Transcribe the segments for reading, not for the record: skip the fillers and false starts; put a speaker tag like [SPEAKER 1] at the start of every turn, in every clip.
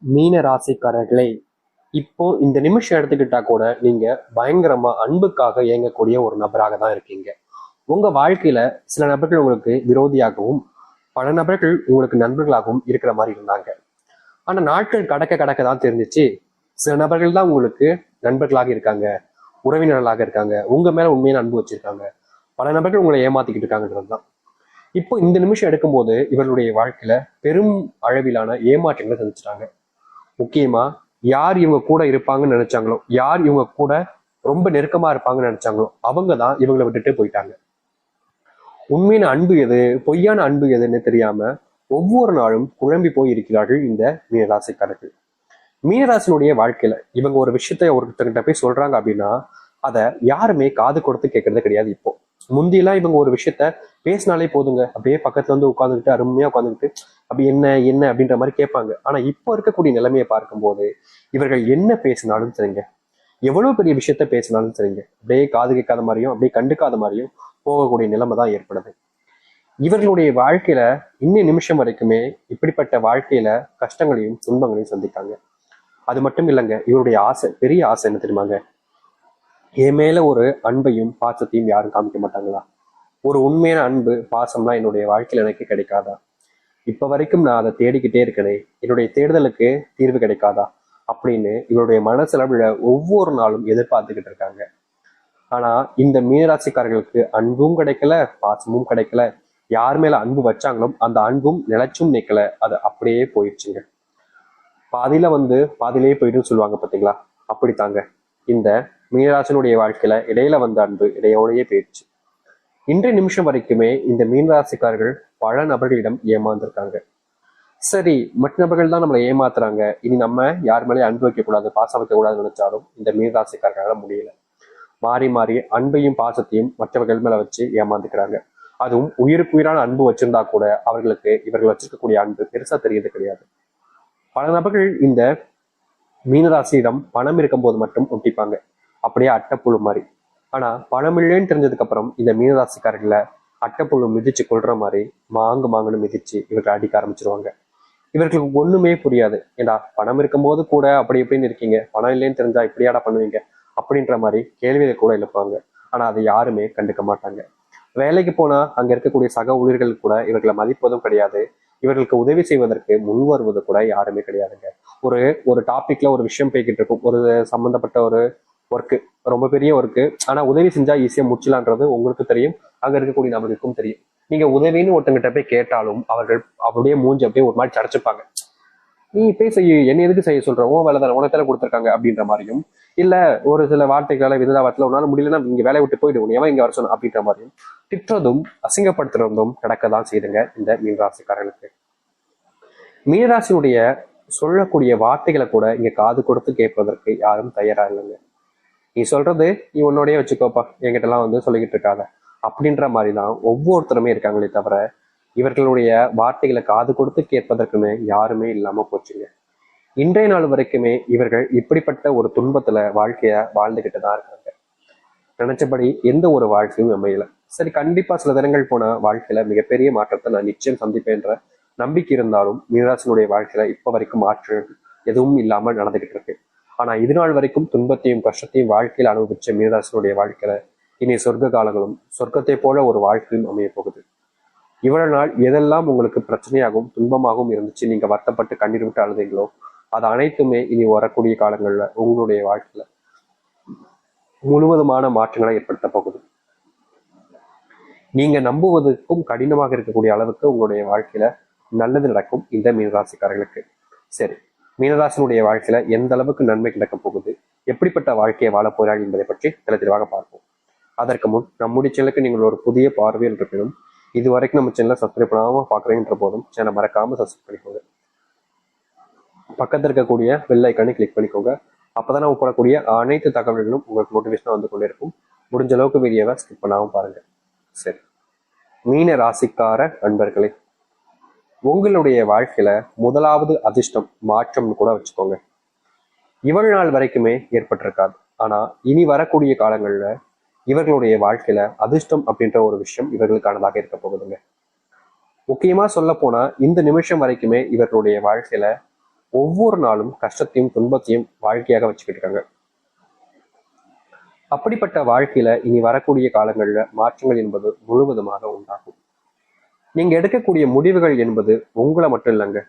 [SPEAKER 1] மீன ராசிக்காரர்களே, இப்போ இந்த நிமிஷம் எடுத்துக்கிட்டா கூட நீங்க பயங்கரமா அன்புக்காக இயங்கக்கூடிய ஒரு நபராக தான் இருக்கீங்க. உங்க வாழ்க்கையில சில நபர்கள் உங்களுக்கு விரோதியாகவும் பல நபர்கள் உங்களுக்கு நண்பர்களாகவும் இருக்கிற மாதிரி இருந்தாங்க. ஆனா நாட்கள் கடக்க கடக்க தான் தெரிஞ்சிச்சு, சில நபர்கள் தான் உங்களுக்கு நண்பர்களாக இருக்காங்க, உறவினர்களாக இருக்காங்க, உங்க மேல உண்மையான அன்பு வச்சிருக்காங்க. பல நபர்கள் உங்களை ஏமாத்திக்கிட்டு இருக்காங்கன்றது தான். இப்போ இந்த நிமிஷம் எடுக்கும்போது இவர்களுடைய வாழ்க்கையில பெரும் அளவிலான ஏமாற்றங்களை சந்திச்சிட்டாங்க. முக்கியமா யார் இவங்க கூட இருப்பாங்கன்னு நினைச்சாங்களோ, யார் இவங்க கூட ரொம்ப நெருக்கமா இருப்பாங்கன்னு நினைச்சாங்களோ, அவங்க தான் இவங்களை விட்டுட்டு போயிட்டாங்க. உண்மையான அன்பு எது, பொய்யான அன்பு எதுன்னு தெரியாம ஒவ்வொரு நாளும் குழம்பி போய் இருக்கிறார்கள் இந்த மீனராசிக்காரர்கள். மீனராசினுடைய வாழ்க்கையில இவங்க ஒரு விஷயத்த ஒருத்தர்கிட்ட போய் சொல்றாங்க அப்படின்னா அதை யாருமே காது கொடுத்து கேட்கறது கிடையாது. இப்போ முந்தியெல்லாம் இவங்க ஒரு விஷயத்த பேசினாலே போதுங்க, அப்படியே பக்கத்துல வந்து உட்காந்துக்கிட்டு அருமையா உட்காந்துக்கிட்டு அப்படி என்ன என்ன அப்படின்ற மாதிரி கேட்பாங்க. ஆனா இப்போ இருக்கக்கூடிய நிலைமையை பார்க்கும்போது இவர்கள் என்ன பேசினாலும் சரிங்க, எவ்வளவு பெரிய விஷயத்த பேசினாலும் சரிங்க, அப்படியே காது கேட்காத மாதிரியும் அப்படியே கண்டுக்காத மாதிரியும் போகக்கூடிய நிலைமை தான் ஏற்படுது. இவர்களுடைய வாழ்க்கையில இன்னும் நிமிஷம் வரைக்குமே இப்படிப்பட்ட வாழ்க்கையில கஷ்டங்களையும் துன்பங்களையும் சந்திக்காங்க. அது மட்டும் இல்லைங்க, இவருடைய ஆசை, பெரிய ஆசை என்ன தெரியுமாங்க, என் மேல ஒரு அன்பையும் பாசத்தையும் யாரும் காமிக்க மாட்டாங்களா? ஒரு உண்மையான அன்பு பாசம்லாம் என்னுடைய வாழ்க்கையில எனக்கு கிடைக்காதா? இப்ப வரைக்கும் நான் அதை தேடிக்கிட்டே இருக்கனே, என்னுடைய தேடுதலுக்கு தீர்வு கிடைக்காதா அப்படின்னு இவருடைய மனசளவுல ஒவ்வொரு நாளும் எதிர்பார்த்துக்கிட்டு இருக்காங்க. ஆனா இந்த மீனராசிக்காரர்களுக்கு அன்பும் கிடைக்கல, பாசமும் கிடைக்கல. யார் மேல அன்பு வச்சாங்களோ அந்த அன்பும் நிலைச்சும் நிக்கல, அது அப்படியே போயிடுச்சுங்க. பாதியில வந்து பாதியிலேயே போயிட்டு சொல்லுவாங்க பாத்தீங்களா, அப்படித்தாங்க இந்த மீனராசினுடைய வாழ்க்கையில இடையில வந்த அன்பு இடையோடையே போயிடுச்சு. இன்றைய நிமிஷம் வரைக்குமே இந்த மீனராசிக்காரர்கள் பல நபர்களிடம் ஏமாந்துருக்காங்க. சரி, மற்ற நபர்கள் தான் நம்மளை ஏமாத்துறாங்க, இனி நம்ம யார் மேலே அன்பு வைக்கக்கூடாது, பாசம் வைக்கக்கூடாதுன்னு நினைச்சாலும் இந்த மீனராசிக்காரர்களால முடியல. மாறி மாறி அன்பையும் பாசத்தையும் மற்றவர்கள் மேல வச்சு ஏமாந்துக்கிறாங்க. அதுவும் உயிருக்கு உயிரான அன்பு வச்சிருந்தா கூட அவர்களுக்கு இவர்கள் வச்சிருக்கக்கூடிய அன்பு பெருசா தெரியறது கிடையாது. பல நபர்கள் இந்த மீனராசியிடம் பணம் இருக்கும்போது மட்டும் ஒட்டிப்பாங்க, அப்படியே அட்டைப்புழு மாதிரி. ஆனா பணம் இல்லைன்னு தெரிஞ்சதுக்கு அப்புறம் இந்த மீனராசிக்காரர்களை அட்டைப்புழு மிதிச்சு கொள்ற மாதிரி மாங்கு மாங்குன்னு மிதிச்சு இவர்கள் அடிக்க ஆரம்பிச்சிருவாங்க. இவர்களுக்கு ஒண்ணுமே புரியாது. ஏண்டா பணம் இருக்கும்போது கூட அப்படி இப்படின்னு இருக்கீங்க, பணம் இல்லைன்னு தெரிஞ்சா இப்படியாடா பண்ணுவீங்க அப்படின்ற மாதிரி கேள்வியை கூட எழுப்பாங்க. ஆனா அதை யாருமே கண்டுக்க மாட்டாங்க. வேலைக்கு போனா அங்க இருக்கக்கூடிய சக ஊழியர்கள் கூட இவர்களை மதிப்பதும் கிடையாது. இவர்களுக்கு உதவி செய்வதற்கு முன் வருவது கூட யாருமே கிடையாதுங்க. ஒரு ஒரு டாபிக்ல ஒரு விஷயம் போய்கிட்டு இருக்கும், ஒரு சம்பந்தப்பட்ட ஒரு ஒர்க்கு, ரொம்ப பெரிய ஒர்க்கு. ஆனா உதவி செஞ்சா ஈஸியா முடிச்சலான்றது உங்களுக்கு தெரியும், அங்க இருக்கக்கூடிய நபருக்கும் தெரியும். நீங்க உதவின்னு ஒருத்தங்கிட்ட போய் கேட்டாலும் அவர்கள் அப்படியே மூஞ்சி அப்படியே ஒரு மாதிரி சடைச்சுப்பாங்க. நீ போய் செய்ய, என்ன எதுக்கு செய்ய சொல்ற, உன் வேலை தானே, உனக்கு தானே கொடுத்துருக்காங்க அப்படின்ற மாதிரியும், இல்ல ஒரு சில வார்த்தைகளால விததாவத்துல உன்னால முடியலன்னா இங்க வேலையை விட்டு போயிடு, எவன் இங்க வர சொன்ன அப்படின்ற மாதிரியும் திட்டுறதும் அசிங்கப்படுத்துறதும் கிடக்கதான் செய்துங்க இந்த மீனராசிக்காரர்களுக்கு. மீனராசினுடைய சொல்லக்கூடிய வார்த்தைகளை கூட இங்க காது கொடுத்து கேட்பதற்கு யாரும் தயாரா இல்லைங்க. நீ சொல்றது நீ உன்னோடய வச்சுக்கோப்பா, என்கிட்ட எல்லாம் வந்து சொல்லிக்கிட்டு இருக்காங்க அப்படின்ற மாதிரிதான் ஒவ்வொருத்தருமே இருக்காங்களே தவிர இவர்களுடைய வார்த்தைகளை காது கொடுத்து கேட்பதற்குமே யாருமே இல்லாம போச்சுங்க. இன்றைய நாள் வரைக்குமே இவர்கள் இப்படிப்பட்ட ஒரு துன்பத்துல வாழ்க்கைய வாழ்ந்துகிட்டு தான் இருக்காங்க. நினைச்சபடி எந்த ஒரு வாழ்க்கையும் அமையல. சரி, கண்டிப்பா சில தினங்கள் போன வாழ்க்கையில மிகப்பெரிய மாற்றத்தை நான் நிச்சயம் சந்திப்பேன்ற நம்பிக்கை இருந்தாலும் மீனராசினுடைய வாழ்க்கையில இப்ப வரைக்கும் மாற்று எதுவும் இல்லாமல் நடந்துகிட்டு இருக்கு. ஆனா இது நாள் வரைக்கும் துன்பத்தையும் கஷ்டத்தையும் வாழ்க்கையில் அனுபவிச்ச மீனராசினுடைய வாழ்க்கையில இனி சொர்க்க காலங்களும் சொர்க்கத்தை போல ஒரு வாழ்க்கையும் அமைய போகுது. இவ்வளவு நாள் எதெல்லாம் உங்களுக்கு பிரச்சனையாகவும் துன்பமாகவும் இருந்துச்சு, நீங்க வருத்தப்பட்டு கண்ணீர் விட்டு அழுதீங்களோ அது அனைத்துமே இனி வரக்கூடிய காலங்கள்ல உங்களுடைய வாழ்க்கையில முழுவதுமான மாற்றங்களை ஏற்படுத்த போகுது. நீங்க நம்புவதற்கும் கடினமாக இருக்கக்கூடிய அளவுக்கு உங்களுடைய வாழ்க்கையில நல்லது நடக்கும் இந்த மீனராசிக்காரர்களுக்கு. சரி, மீனராசினுடைய வாழ்க்கையில எந்த அளவுக்கு நன்மை கிடைக்க போகுது, எப்படிப்பட்ட வாழ்க்கையை வாழ போறாங்க என்பதை பற்றி தெளிவாக பார்ப்போம். அதற்கு முன் நம்முடைய சேனலுக்கு நீங்கள் ஒரு புதிய பார்வையில் இருப்பினும் இது வரைக்கும் நம்ம சேனலை சப்ஸ்கிரைப் பண்ணாம பாக்குறீங்கன்ற போதும் சேனல் மறக்காம சப்ஸ்கிரைப் பண்ணிக்கோங்க. பக்கத்தில் இருக்கக்கூடிய பெல் ஐக்கானை கிளிக் பண்ணிக்கோங்க. அப்பதான் நம்ம போடக்கூடிய அனைத்து தகவல்களும் உங்களுக்கு நோட்டிபிகேஷனா வந்து கொண்டே இருக்கும். முடிஞ்ச அளவுக்கு வீடியோவை ஸ்கிப் பண்ணாம பாருங்க. சரி, மீன ராசிக்கார நண்பர்களே, உங்களுடைய வாழ்க்கையில முதலாவது அதிர்ஷ்டம் மாற்றம்னு கூட வச்சுக்கோங்க. இவ்வளவு நாள் வரைக்குமே ஏற்பட்டிருக்காது. ஆனா இனி வரக்கூடிய காலங்கள்ல இவர்களுடைய வாழ்க்கையில அதிர்ஷ்டம் அப்படின்ற ஒரு விஷயம் இவர்களுக்கானதாக இருக்க போகுதுங்க. முக்கியமா சொல்ல போனா இந்த நிமிஷம் வரைக்குமே இவர்களுடைய வாழ்க்கையில ஒவ்வொரு நாளும் கஷ்டத்தையும் துன்பத்தையும் வாழ்க்கையாக வச்சுக்கிட்டு இருக்காங்க. அப்படிப்பட்ட வாழ்க்கையில இனி வரக்கூடிய காலங்கள்ல மாற்றங்கள் என்பது முழுவதுமாக உண்டாகும். நீங்க எடுக்கக்கூடிய முடிவுகள் என்பது உங்களை மட்டும் இல்லைங்க,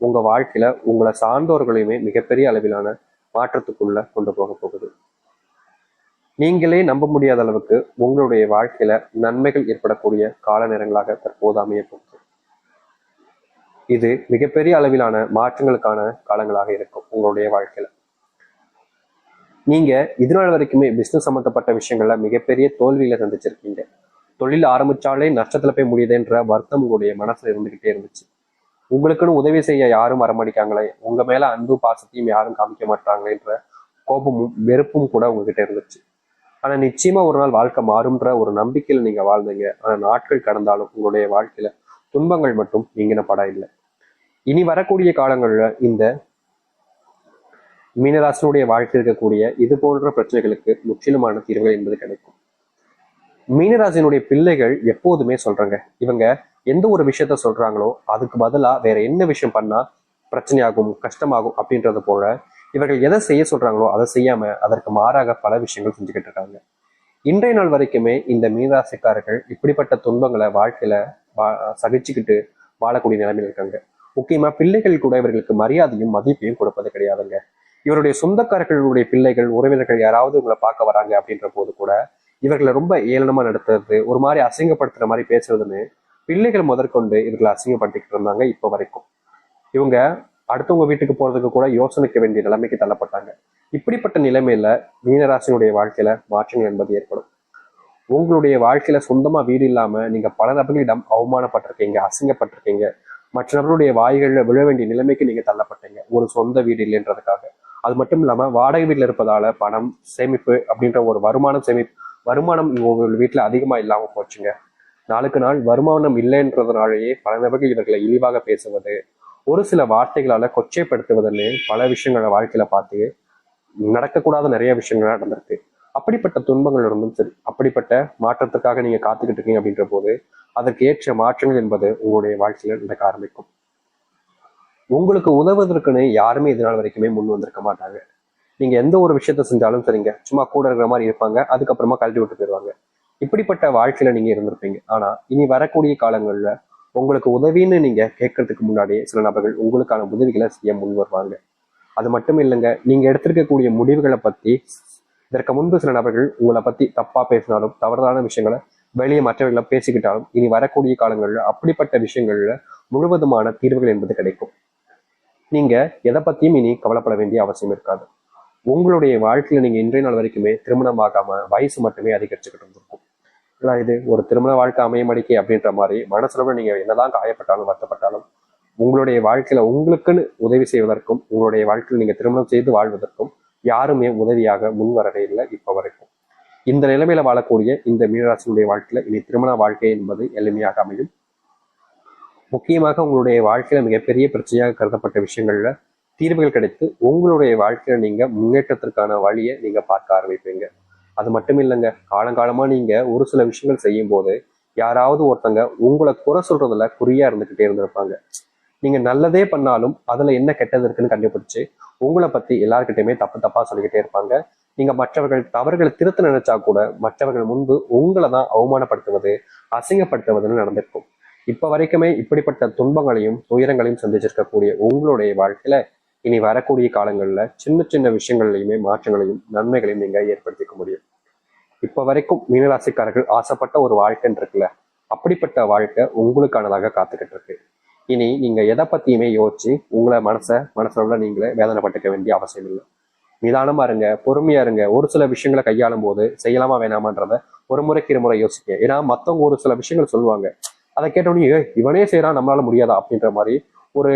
[SPEAKER 1] உங்க வாழ்க்கையில உங்களை சார்ந்தவர்களையுமே மிகப்பெரிய அளவிலான மாற்றத்துக்குள்ள கொண்டு போக போகுது. நீங்களே நம்ப முடியாத அளவுக்கு உங்களுடைய வாழ்க்கையில நன்மைகள் ஏற்படக்கூடிய கால நேரங்களாக தற்போது அமைய போகுது. இது மிகப்பெரிய அளவிலான மாற்றங்களுக்கான காலங்களாக இருக்கும் உங்களுடைய வாழ்க்கையில. நீங்க இதனால வரைக்குமே பிசினஸ் சம்பந்தப்பட்ட விஷயங்கள்ல மிகப்பெரிய தோல்வியில சந்திச்சிருக்கீங்க. தொழில் ஆரம்பிச்சாலே நஷ்டத்துல போய் முடியுதுன்ற வருத்தம் உங்களுடைய மனசுல இருந்துகிட்டே இருந்துச்சு. உங்களுக்குன்னு உதவி செய்ய யாரும் வரமாட்டாங்களே, உங்க மேல அன்பு பாசத்தையும் யாரும் காமிக்க மாட்டாங்களேன்ற கோபமும் வெறுப்பும் கூட உங்ககிட்ட இருந்துச்சு. ஆனா நிச்சயமா ஒரு நாள் வாழ்க்கை மாறும்ன்ற ஒரு நம்பிக்கையில நீங்க வாழ்ந்தீங்க. ஆனா நாட்கள் கடந்தாலும் உங்களுடைய வாழ்க்கையில துன்பங்கள் மட்டும் நீங்கின படம் இல்லை. இனி வரக்கூடிய காலங்கள்ல இந்த மீனராசினுடைய வாழ்க்கை இருக்கக்கூடிய இது போன்ற பிரச்சனைகளுக்கு முற்றிலுமான தீர்வுகள் என்பது கிடைக்கும். மீனராசினுடைய பிள்ளைகள் எப்போதுமே சொல்றாங்க, இவங்க எந்த ஒரு விஷயத்த சொல்றாங்களோ அதுக்கு பதிலா வேற என்ன விஷயம் பண்ணா பிரச்சனையாகும் கஷ்டமாகும் அப்படின்றது போல இவர்கள் எதை செய்ய சொல்றாங்களோ அதை செய்யாம அதற்கு மாறாக பல விஷயங்கள் செஞ்சுக்கிட்டு இருக்காங்க. இன்றைய நாள் வரைக்குமே இந்த மீனராசிக்காரர்கள் இப்படிப்பட்ட துன்பங்களை வாழ்க்கையில சகிச்சுக்கிட்டு வாழக்கூடிய நிலைமையில் இருக்காங்க. முக்கியமா பிள்ளைகள் கூட இவர்களுக்கு மரியாதையும் மதிப்பையும் கொடுப்பது கிடையாதுங்க. இவருடைய சொந்தக்காரர்களுடைய பிள்ளைகள் உறவினர்கள் யாராவது இவங்களை பார்க்க வராங்க அப்படின்ற போது கூட இவர்களை ரொம்ப ஏளனமா நடத்துறது, ஒரு மாதிரி அசிங்கப்படுத்துற மாதிரி பேசுறதுன்னு பிள்ளைகள் முதற்கொண்டு இவர்களை அசிங்கப்படுத்திக்கிட்டு இருந்தாங்க. இப்போ வரைக்கும் இவங்க அடுத்தவங்க வீட்டுக்கு போறதுக்கு கூட யோசனைக்க வேண்டிய நிலைமைக்கு தள்ளப்பட்டாங்க. இப்படிப்பட்ட நிலைமையில மீனராசினுடைய வாழ்க்கையில மாற்றங்கள் என்பது ஏற்படும். உங்களுடைய வாழ்க்கையில சொந்தமா வீடு இல்லாம நீங்க பல நபர்களிடம் அவமானப்பட்டிருக்கீங்க, அசிங்கப்பட்டிருக்கீங்க, மற்ற நபருடைய வாய்கள்ல விழ வேண்டிய நிலைமைக்கு நீங்க தள்ளப்பட்டீங்க ஒரு சொந்த வீடு இல்லைன்றதுக்காக. அது மட்டும் இல்லாம வாடகை வீட்டுல இருப்பதால பணம் சேமிப்பு அப்படின்ற ஒரு வருமானம் உங்க வீட்டுல அதிகமா இல்லாம போச்சுங்க. நாளுக்கு நாள் வருமானம் இல்லைன்றதுனாலேயே பல நபர்கள் இவர்களை இழிவாக பேசுவது, ஒரு சில வார்த்தைகளால கொச்சைப்படுத்துவதுன்னு பல விஷயங்களை வாழ்க்கையில பார்த்து நடக்கக்கூடாத நிறைய விஷயங்கள் நடந்திருக்கு. அப்படிப்பட்ட துன்பங்கள் இருந்தும் சரி, அப்படிப்பட்ட மாற்றத்துக்காக நீங்க காத்துக்கிட்டு இருக்கீங்க அப்படின்ற போது அதற்கு ஏற்ற மாற்றங்கள் என்பது உங்களுடைய வாழ்க்கையில நடக்க ஆரம்பிக்கும். உங்களுக்கு உதவுவதற்குன்னு யாருமே இதனால் வரைக்குமே முன் வந்திருக்க மாட்டாங்க. நீங்க எந்த ஒரு விஷயத்த செஞ்சாலும் சரிங்க, சும்மா கூட இருக்கிற மாதிரி இருப்பாங்க, அதுக்கப்புறமா கழட்டி விட்டு போயிடுவாங்க. இப்படிப்பட்ட வாழ்க்கையில நீங்க இருந்திருப்பீங்க. ஆனா இனி வரக்கூடிய காலங்கள்ல உங்களுக்கு உதவின்னு நீங்க கேட்கறதுக்கு முன்னாடியே சில நபர்கள் உங்களுக்கான உதவிகளை செய்ய முன் வருவாங்க. அது மட்டும் இல்லைங்க, நீங்க எடுத்திருக்கக்கூடிய முடிவுகளை பத்தி இதற்கு முன்பு சில நபர்கள் உங்களை பத்தி தப்பா பேசினாலும் தவறான விஷயங்களை வெளியே மற்றவர்களை பேசிக்கிட்டாலும் இனி வரக்கூடிய காலங்கள்ல அப்படிப்பட்ட விஷயங்கள்ல முழுவதுமான தீர்வுகள் என்பது கிடைக்கும். நீங்க எதை பத்தியும் இனி கவலைப்பட வேண்டிய அவசியம் இருக்காது. உங்களுடைய வாழ்க்கையில நீங்க இன்றைய நாள் வரைக்குமே திருமணமாகாம வயசு மட்டுமே அதிகரிச்சுக்கிட்டு இருந்திருக்கும். இது ஒரு திருமண வாழ்க்கை அமையமடிக்கை அப்படின்ற மாதிரி மனசுல நீங்க என்னதான் காயப்பட்டாலும் வருத்தப்பட்டாலும் உங்களுடைய வாழ்க்கையில உங்களுக்குன்னு உதவி செய்வதற்கும் உங்களுடைய வாழ்க்கையில் நீங்க திருமணம் செய்து வாழ்வதற்கும் யாருமே உதவியாக முன் வரவே இல்லை இப்ப வரைக்கும். இந்த நிலைமையில வாழக்கூடிய இந்த மீனராசினுடைய வாழ்க்கையில இனி திருமண வாழ்க்கை என்பது எளிமையாக அமையும். முக்கியமாக உங்களுடைய வாழ்க்கையில மிகப்பெரிய பிரச்சனையாக கருதப்பட்ட விஷயங்கள்ல தீர்வுகள் கிடைத்து உங்களுடைய வாழ்க்கையில நீங்க முன்னேற்றத்திற்கான வழியை நீங்க பார்க்க ஆரம்பிப்பீங்க. அது மட்டும் இல்லைங்க, காலங்காலமா நீங்க ஒரு சில விஷயங்கள் செய்யும் போது யாராவது ஒருத்தங்க உங்களை குறை சொல்றதுல குறியா இருந்துகிட்டே இருந்திருப்பாங்க. நீங்க நல்லதே பண்ணாலும் அதுல என்ன கெட்டது இருக்குன்னு கண்டுபிடிச்சு உங்களை பத்தி எல்லாருக்கிட்டையுமே தப்பு தப்பா சொல்லிக்கிட்டே இருப்பாங்க. நீங்க மற்றவர்கள் தவறுகளை திருத்த நினைச்சா கூட மற்றவர்கள் முன்பு உங்களை தான் அவமானப்படுத்துவது அசிங்கப்படுத்துவதுன்னு நடந்திருக்கும். இப்ப வரைக்குமே இப்படிப்பட்ட துன்பங்களையும் துயரங்களையும் சந்திச்சிருக்கக்கூடிய உங்களுடைய வாழ்க்கையில இனி வரக்கூடிய காலங்கள்ல சின்ன சின்ன விஷயங்கள்லையுமே மாற்றங்களையும் நன்மைகளையும் நீங்க ஏற்படுத்திக்க முடியும். இப்ப வரைக்கும் மீனராசிக்காரர்கள் ஆசைப்பட்ட ஒரு வாழ்க்கைன்னு இருக்குல்ல, அப்படிப்பட்ட வாழ்க்கை உங்களுக்கானதாக காத்துக்கிட்டு இருக்கு. இனி நீங்க எதை பத்தியுமே யோசிச்சு உங்களை மனசுல நீங்களே வேதனைப்பட்டுக்க வேண்டிய அவசியம் இல்லை. நிதானமா இருங்க, பொறுமையா இருங்க. ஒரு சில விஷயங்களை கையாளும் போது செய்யலாமா வேணாமான்றத ஒரு முறைக்கு இருமுறை யோசிக்க. ஏன்னா மத்தவங்க ஒரு சில விஷயங்கள் சொல்லுவாங்க, அதை கேட்டோடனே இவனே செய்யறான் நம்மளால முடியாதா அப்படின்ற மாதிரி ஒரு